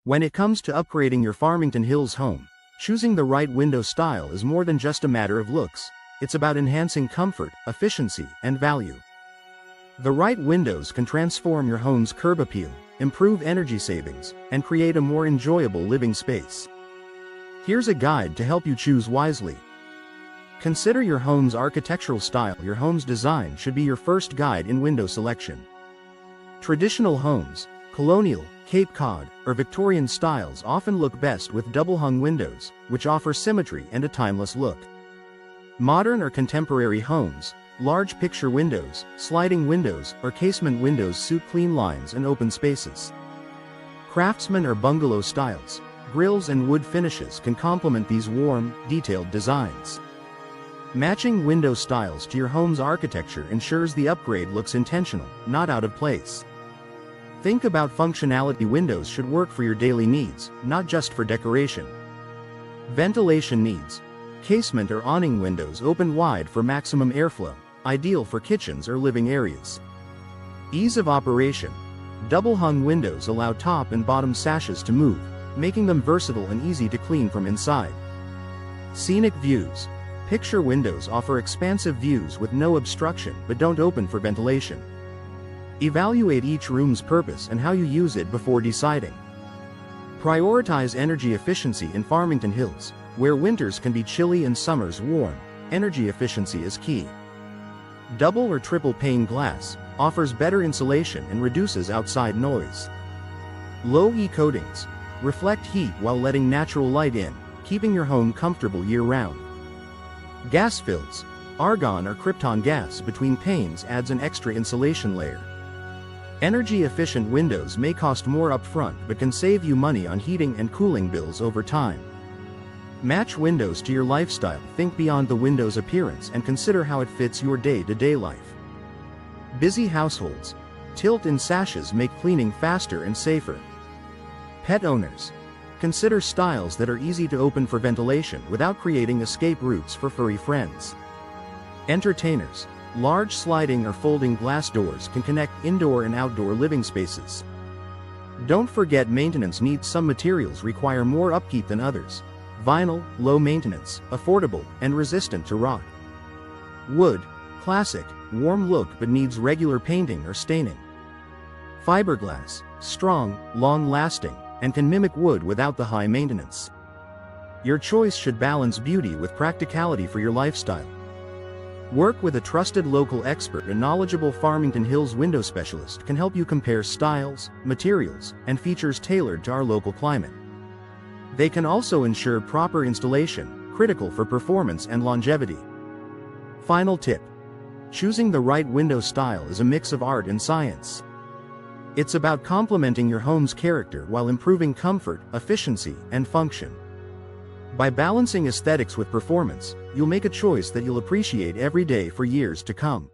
When it comes to upgrading your Farmington Hills home, choosing the right window style is more than just a matter of looks. It's about enhancing comfort, efficiency, and value. The right windows can transform your home's curb appeal, improve energy savings, and create a more enjoyable living space. Here's a guide to help you choose wisely. Consider your home's architectural style. Your home's design should be your first guide in window selection. Traditional homes, colonial, Cape Cod, or Victorian styles often look best with double-hung windows, which offer symmetry and a timeless look. Modern or contemporary homes, large picture windows, sliding windows, or casement windows suit clean lines and open spaces. Craftsman or bungalow styles, grills and wood finishes can complement these warm, detailed designs. Matching window styles to your home's architecture ensures the upgrade looks intentional, not out of place. Think about functionality. Windows should work for your daily needs, not just for decoration. Ventilation needs. Casement or awning windows open wide for maximum airflow, ideal for kitchens or living areas. Ease of operation. Double-hung windows allow top and bottom sashes to move, making them versatile and easy to clean from inside. Scenic views. Picture windows offer expansive views with no obstruction but don't open for ventilation. Evaluate each room's purpose and how you use it before deciding. Prioritize energy efficiency. In Farmington Hills, where winters can be chilly and summers warm, energy efficiency is key. Double or triple pane glass offers better insulation and reduces outside noise. Low E coatings reflect heat while letting natural light in, keeping your home comfortable year-round. Gas fills. Argon or krypton gas between panes adds an extra insulation layer. Energy-efficient windows may cost more upfront but can save you money on heating and cooling bills over time. Match windows to your lifestyle. Think beyond the window's appearance and consider how it fits your day-to-day life. Busy households. Tilt-in sashes make cleaning faster and safer. Pet owners. Consider styles that are easy to open for ventilation without creating escape routes for furry friends. Entertainers. Large sliding or folding glass doors can connect indoor and outdoor living spaces. Don't forget maintenance needs. Some materials require more upkeep than others. Vinyl, low maintenance, affordable, and resistant to rot. Wood, classic, warm look but needs regular painting or staining. Fiberglass, strong, long-lasting, and can mimic wood without the high maintenance. Your choice should balance beauty with practicality for your lifestyle. Work with a trusted local expert. A knowledgeable Farmington Hills window specialist can help you compare styles, materials, and features tailored to our local climate. They can also ensure proper installation, critical for performance and longevity. Final tip. Choosing the right window style is a mix of art and science. It's about complementing your home's character while improving comfort, efficiency, and function. By balancing aesthetics with performance, you'll make a choice that you'll appreciate every day for years to come.